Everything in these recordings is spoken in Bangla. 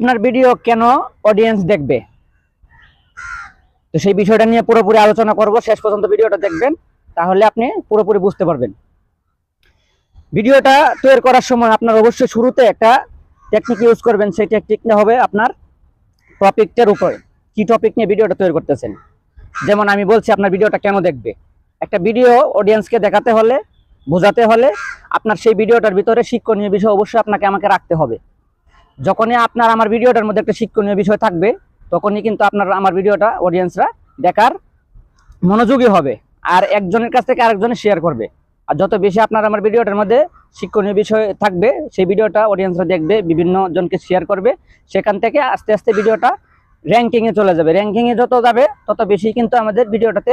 আপনার ভিডিও কেন অডিয়েন্স দেখবে, তো সেই বিষয়টা নিয়ে পুরোপুরি আলোচনা করব। শেষ পর্যন্ত ভিডিওটা দেখবেন, তাহলে আপনি পুরোপুরি বুঝতে পারবেন। ভিডিওটা তৈরি করার সময় আপনার অবশ্যই শুরুতে একটা টেকনিক ইউজ করবেন। সেই টেকনিকটা হবে আপনার টপিকটার উপরে, কি টপিক নিয়ে ভিডিওটা তৈরি করতেছেন। যেমন আমি বলছি আপনার ভিডিওটা কেন দেখবে। একটা ভিডিও অডিয়েন্সকে দেখাতে হলে, বোঝাতে হলে আপনার সেই ভিডিওটার ভিতরে শিক্ষণীয় বিষয় অবশ্যই আপনাকে আমাকে রাখতে হবে। যখনই আপনার আমার ভিডিওটার মধ্যে একটা শিক্ষণীয় বিষয় থাকবে, তখনই কিন্তু আপনার আমার ভিডিওটা অডিয়েন্সরা দেখার মনোযোগী হবে, আর একজনের কাছ থেকে আরেকজনে শেয়ার করবে। আর যত বেশি আপনার আমার ভিডিওটার মধ্যে শিক্ষণীয় বিষয় থাকবে, সেই ভিডিওটা অডিয়েন্সরা দেখবে, বিভিন্ন জনকে শেয়ার করবে। সেখান থেকে আস্তে আস্তে ভিডিওটা র্যাঙ্কিংয়ে চলে যাবে। র্যাঙ্কিংয়ে যত যাবে তত বেশি কিন্তু আমাদের ভিডিওটাতে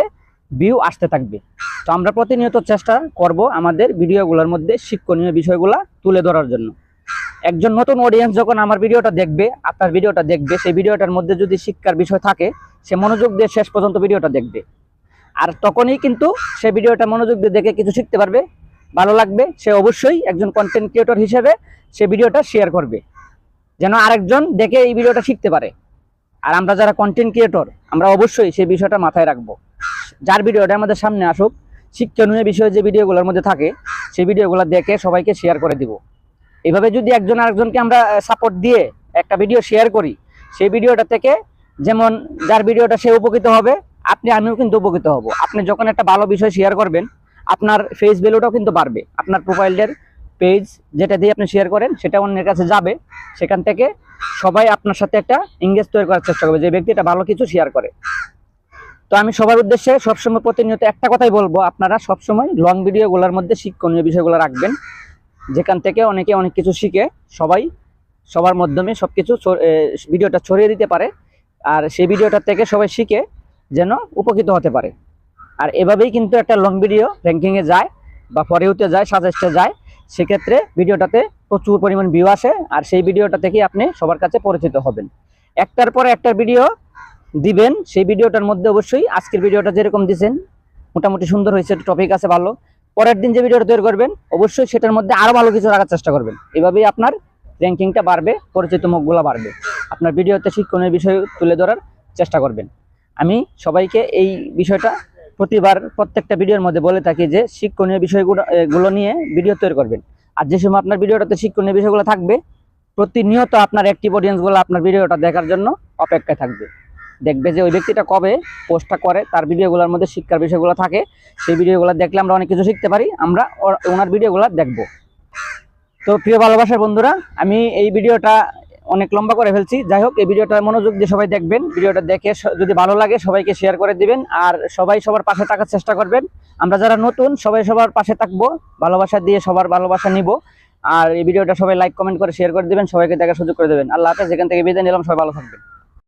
ভিউ আসতে থাকবে। তো আমরা প্রতিনিয়ত চেষ্টা করব আমাদের ভিডিওগুলোর মধ্যে শিক্ষণীয় বিষয়গুলো তুলে ধরার জন্য। একজন নতুন অডিয়েন্স যখন আমার ভিডিওটা দেখবে, আপনার ভিডিওটা দেখবে, সেই ভিডিওটার মধ্যে যদি শিক্ষার বিষয় থাকে, সে মনোযোগ দিয়ে শেষ পর্যন্ত ভিডিওটা দেখবে। আর তখনই কিন্তু সে ভিডিওটা মনোযোগ দিয়ে দেখে কিছু শিখতে পারবে, ভালো লাগবে। সে অবশ্যই একজন কন্টেন্ট ক্রিয়েটর হিসেবে সে ভিডিওটা শেয়ার করবে, যেন আরেকজন দেখে এই ভিডিওটা শিখতে পারে। আর আমরা যারা কন্টেন্ট ক্রিয়েটর, আমরা অবশ্যই সেই বিষয়টা মাথায় রাখবো। যার ভিডিওটা আমাদের সামনে আসুক, শিক্ষণীয় বিষয় যে ভিডিওগুলোর মধ্যে থাকে, সেই ভিডিওগুলো দেখে সবাইকে শেয়ার করে দিব। এইভাবে যদি একজন আরেকজনকে আমরা সাপোর্ট দিয়ে একটা ভিডিও শেয়ার করি, সেই ভিডিওটা থেকে যেমন যার ভিডিওটা সে উপকৃত হবে, আমিও কিন্তু উপকৃত হব। আপনি যখন একটা ভালো বিষয় শেয়ার করবেন, আপনার ফেস ভ্যালুটাও কিন্তু বাড়বে। আপনার প্রোফাইলের পেজ যেটা দিয়ে আপনি শেয়ার করেন, সেটা অন্যের কাছে যাবে। সেখান থেকে সবাই আপনার সাথে একটা এঙ্গেজ তৈরি করার চেষ্টা করবে, যে ব্যক্তিটা ভালো কিছু শেয়ার করে। তো আমি সবার উদ্দেশ্যে সবসময় প্রতিনিয়ত একটা কথাই বলবো, আপনারা সবসময় লং ভিডিওগুলোর মধ্যে শিক্ষণীয় বিষয়গুলো রাখবেন, যেখান থেকে অনেকে অনেক কিছু শিখে, সবাই সবার মাধ্যমে সবকিছু ভিডিওটা ছড়িয়ে দিতে পারে। আর সেই ভিডিওটা থেকে সবাই শিখে যেন উপকৃত হতে পারে। আর এভাবেই কিন্তু একটা লং ভিডিও র্যাঙ্কিংয়ে যায় বা ফর ইউতে যায়, সাজেস্টে যায়। সেক্ষেত্রে ভিডিওটাতে প্রচুর পরিমাণ ভিউ আসে, আর সেই ভিডিওটা থেকে আপনি সবার কাছে পরিচিত হবেন। একটার পরে একটা ভিডিও দিবেন, সেই ভিডিওটার মধ্যে অবশ্যই আজকের ভিডিওটা যেরকম দিচ্ছেন মোটামুটি সুন্দর হয়েছে, টপিক আছে ভালো, পরের দিন যে ভিডিওটা তৈরি করবেন অবশ্যই সেটার মধ্যে আরো ভালো কিছু রাখার চেষ্টা করবেন। এভাবেই আপনার র্যাঙ্কিংটা বাড়বে, পরিচিত মুখগুলো বাড়বে। আপনার ভিডিওতে শিক্ষণীয় বিষয় তুলে ধরার চেষ্টা করবেন। আমি সবাইকে এই বিষয়টা প্রত্যেকটা ভিডিওর মধ্যে বলে থাকি যে শিক্ষণীয় বিষয়গুলো নিয়ে ভিডিও তৈরি করবেন। আর যে সময় আপনার ভিডিওটাতে শিক্ষণীয় বিষয়গুলো থাকবে, প্রতিনিয়ত আপনার অ্যাক্টিভ অডিয়েন্সগুলো আপনার ভিডিওটা দেখার জন্য অপেক্ষায় থাকবে। দেখবে যে ওই ব্যক্তিটা কবে পোস্টটা করে, তার ভিডিওগুলোর মধ্যে শিক্ষার বিষয়গুলো থাকে। সেই ভিডিওগুলো দেখলে আমরা অনেক কিছু শিখতে পারি, আমরা ওনার ভিডিওগুলো দেখব। তো প্রিয় ভালোবাসার বন্ধুরা, আমি এই ভিডিওটা অনেক লম্বা করে ফেলছি। যাই হোক, এই ভিডিওটা মনোযোগ দিয়ে সবাই দেখবেন। ভিডিওটা দেখে যদি ভালো লাগে সবাইকে শেয়ার করে দিবেন, আর সবাই সবার পাশে থাকার চেষ্টা করবেন। আমরা যারা নতুন সবাই সবার পাশে থাকবো, ভালোবাসা দিয়ে সবার ভালোবাসা নিব। আর এই ভিডিওটা সবাই লাইক কমেন্ট করে শেয়ার করে দিবেন, সবাইকে দেখার সুযোগ করে দেবেন। আল্লাহ হাফেজ। যেখান থেকে বিদায় নিলাম, সবাই ভালো থাকবেন।